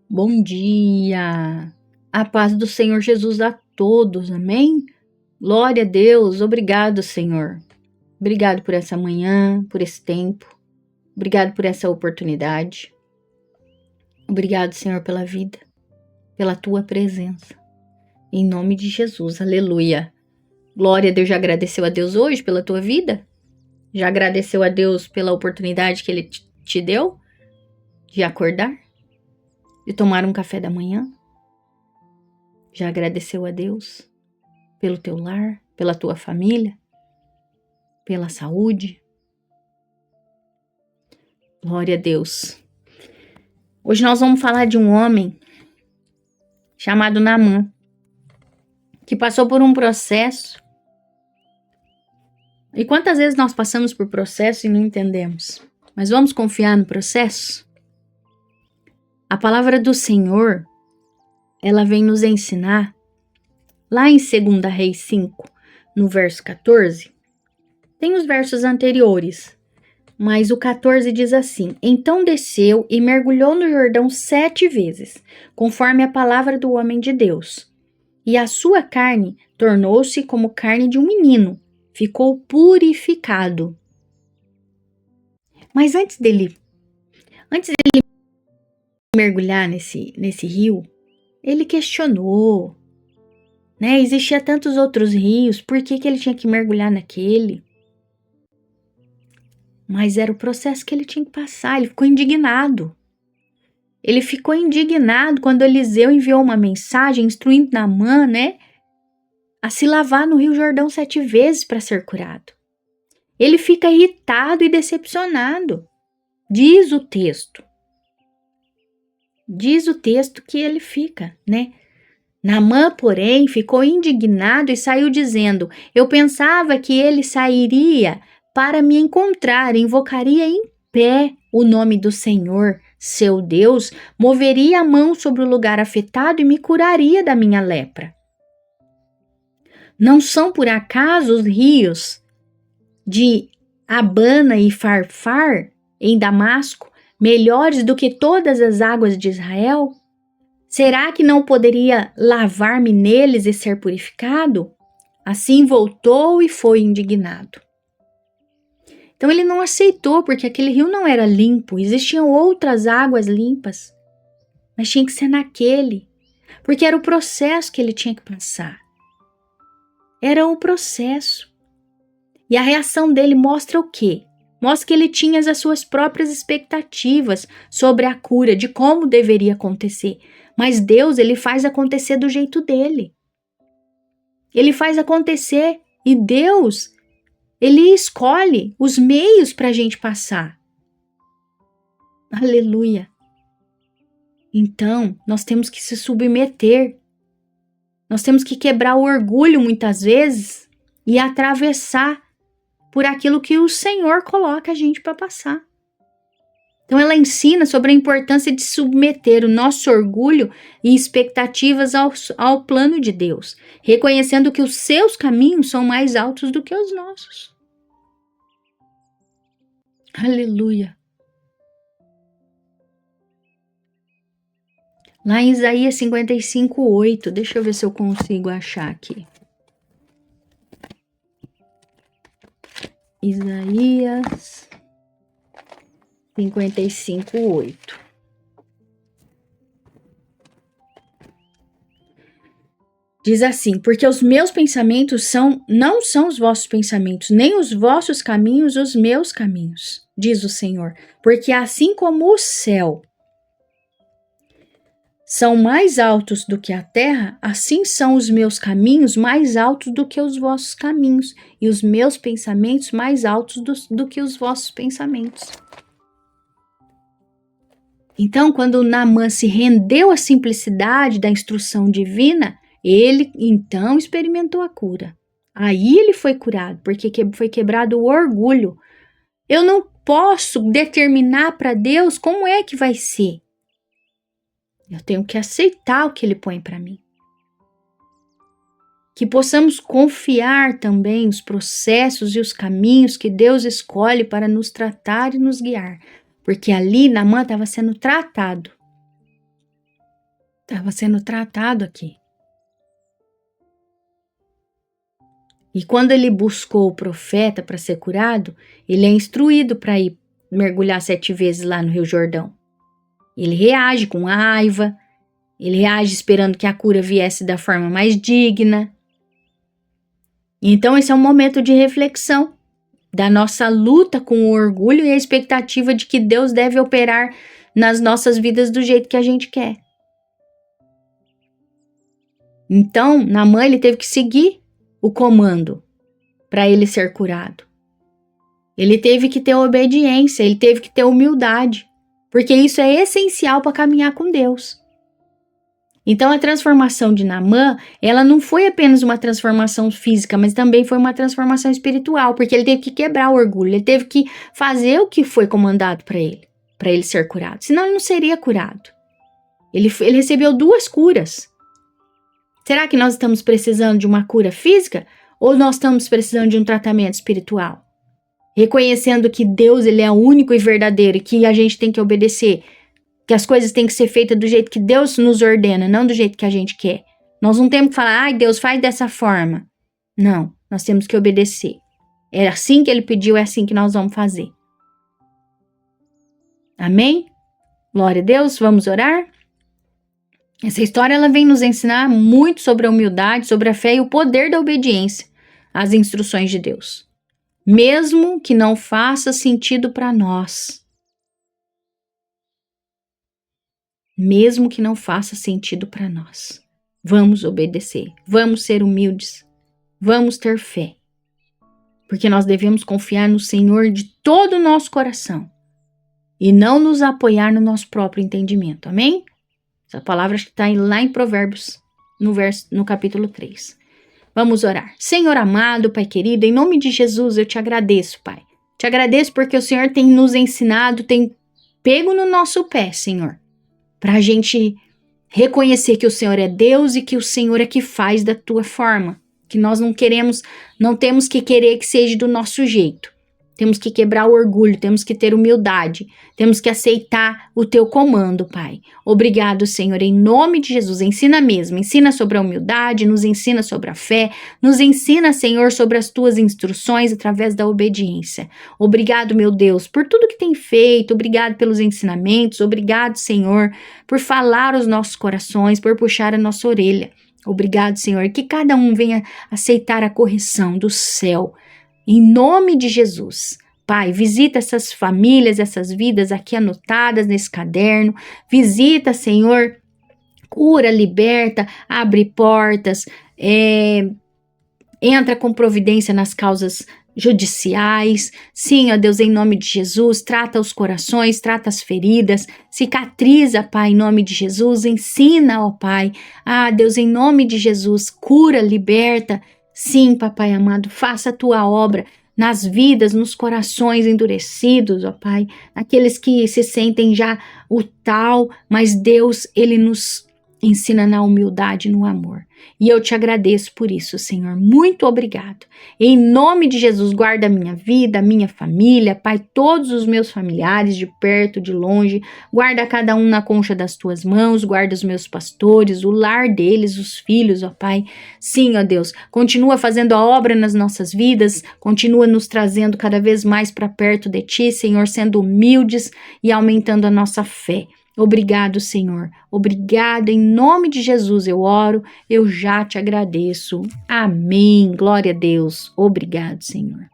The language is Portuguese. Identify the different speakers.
Speaker 1: Bom dia! A paz do Senhor Jesus a todos, amém? Glória a Deus, obrigado, Senhor. Obrigado por essa manhã, por esse tempo. Obrigado por essa oportunidade. Obrigado, Senhor, pela vida, pela tua presença. Em nome de Jesus, aleluia. Glória a Deus, já agradeceu a Deus hoje pela tua vida? Já agradeceu a Deus pela oportunidade que Ele te deu de acordar? De tomar um café da manhã? Já agradeceu a Deus pelo teu lar, pela tua família, pela saúde? Glória a Deus. Hoje nós vamos falar de um homem chamado Naamã, que passou por um processo. E quantas vezes nós passamos por processo e não entendemos? Mas vamos confiar no processo? A palavra do Senhor, ela vem nos ensinar, lá em 2 Reis 5, no verso 14, tem os versos anteriores, mas o 14 diz assim: Então desceu e mergulhou no Jordão 7 vezes, conforme a palavra do homem de Deus. E a sua carne tornou-se como carne de um menino, ficou purificado. Mas antes dele mergulhar nesse rio, ele questionou, né? Existia tantos outros rios, por que ele tinha que mergulhar naquele? Mas era o processo que ele tinha que passar, ele ficou indignado. Ele ficou indignado quando Eliseu enviou uma mensagem instruindo Naamã, né, a se lavar no Rio Jordão 7 vezes para ser curado. Ele fica irritado e decepcionado. Diz o texto que ele fica, né? Naamã, porém, ficou indignado e saiu dizendo: Eu pensava que ele sairia para me encontrar, invocaria em pé o nome do Senhor, seu Deus, moveria a mão sobre o lugar afetado e me curaria da minha lepra. Não são por acaso os rios de Abana e Farfar, em Damasco, melhores do que todas as águas de Israel? Será que não poderia lavar-me neles e ser purificado? Assim voltou e foi indignado. Então ele não aceitou, porque aquele rio não era limpo, existiam outras águas limpas, mas tinha que ser naquele, porque era o processo que ele tinha que passar. Era o processo. E a reação dele mostra o quê? Mostra que ele tinha as suas próprias expectativas sobre a cura, de como deveria acontecer. Mas Deus, ele faz acontecer do jeito dele. Ele faz acontecer e Deus, ele escolhe os meios para a gente passar. Aleluia. Então, nós temos que se submeter. Nós temos que quebrar o orgulho muitas vezes e atravessar por aquilo que o Senhor coloca a gente para passar. Então ela ensina sobre a importância de submeter o nosso orgulho e expectativas ao plano de Deus, reconhecendo que os seus caminhos são mais altos do que os nossos. Aleluia. Lá em Isaías 55:8, deixa eu ver se eu consigo achar aqui. Isaías 55:8. Diz assim: Porque os meus pensamentos não são os vossos pensamentos, nem os vossos caminhos os meus caminhos, diz o Senhor. Porque assim como o céu são mais altos do que a terra, assim são os meus caminhos mais altos do que os vossos caminhos, e os meus pensamentos mais altos do que os vossos pensamentos. Então, quando Naamã se rendeu à simplicidade da instrução divina, ele então experimentou a cura. Aí ele foi curado, porque foi quebrado o orgulho. Eu não posso determinar para Deus como é que vai ser. Eu tenho que aceitar o que Ele põe para mim. Que possamos confiar também os processos e os caminhos que Deus escolhe para nos tratar e nos guiar. Porque ali Naamã estava sendo tratado. Estava sendo tratado aqui. E quando ele buscou o profeta para ser curado, ele é instruído para ir mergulhar 7 vezes lá no Rio Jordão. Ele reage com raiva, ele reage esperando que a cura viesse da forma mais digna. Então esse é um momento de reflexão da nossa luta com o orgulho e a expectativa de que Deus deve operar nas nossas vidas do jeito que a gente quer. Então, Naamã, ele teve que seguir o comando para ele ser curado. Ele teve que ter obediência, ele teve que ter humildade, porque isso é essencial para caminhar com Deus. Então a transformação de Naamã, ela não foi apenas uma transformação física, mas também foi uma transformação espiritual, porque ele teve que quebrar o orgulho, ele teve que fazer o que foi comandado para ele ser curado, senão ele não seria curado. Ele recebeu 2 curas. Será que nós estamos precisando de uma cura física ou nós estamos precisando de um tratamento espiritual? Reconhecendo que Deus ele é único e verdadeiro e que a gente tem que obedecer, que as coisas têm que ser feitas do jeito que Deus nos ordena, não do jeito que a gente quer. Nós não temos que falar, ai, Deus, faz dessa forma. Não, nós temos que obedecer. É assim que ele pediu, é assim que nós vamos fazer. Amém? Glória a Deus, vamos orar? Essa história ela vem nos ensinar muito sobre a humildade, sobre a fé e o poder da obediência às instruções de Deus. Mesmo que não faça sentido para nós. Mesmo que não faça sentido para nós. Vamos obedecer, vamos ser humildes, vamos ter fé. Porque nós devemos confiar no Senhor de todo o nosso coração e não nos apoiar no nosso próprio entendimento. Amém? Essa palavra está lá em Provérbios, no capítulo 3. Vamos orar. Senhor amado, Pai querido, em nome de Jesus eu te agradeço, Pai. Te agradeço porque o Senhor tem nos ensinado, tem pego no nosso pé, Senhor, para a gente reconhecer que o Senhor é Deus e que o Senhor é que faz da tua forma. Que nós não temos que querer que seja do nosso jeito. Temos que quebrar o orgulho, temos que ter humildade, temos que aceitar o teu comando, Pai. Obrigado, Senhor, em nome de Jesus. Ensina mesmo, ensina sobre a humildade, nos ensina sobre a fé, nos ensina, Senhor, sobre as tuas instruções através da obediência. Obrigado, meu Deus, por tudo que tem feito, obrigado pelos ensinamentos, obrigado, Senhor, por falar aos nossos corações, por puxar a nossa orelha. Obrigado, Senhor, que cada um venha aceitar a correção do céu. Em nome de Jesus, Pai, visita essas famílias, essas vidas aqui anotadas nesse caderno. Visita, Senhor, cura, liberta, abre portas, entra com providência nas causas judiciais. Sim, ó Deus, em nome de Jesus, trata os corações, trata as feridas, cicatriza, Pai, em nome de Jesus. Ensina, ó Pai, Deus, em nome de Jesus, cura, liberta. Sim, Papai amado, faça a tua obra nas vidas, nos corações endurecidos, ó Pai, aqueles que se sentem já o tal, mas Deus, Ele nos ensina na humildade e no amor. E eu te agradeço por isso, Senhor. Muito obrigado. Em nome de Jesus, guarda a minha vida, a minha família, Pai, todos os meus familiares, de perto, de longe. Guarda cada um na concha das tuas mãos, guarda os meus pastores, o lar deles, os filhos, ó Pai. Sim, ó Deus, continua fazendo a obra nas nossas vidas, continua nos trazendo cada vez mais para perto de Ti, Senhor, sendo humildes e aumentando a nossa fé. Obrigado, Senhor. Obrigado. Em nome de Jesus eu oro, eu já te agradeço. Amém. Glória a Deus. Obrigado, Senhor.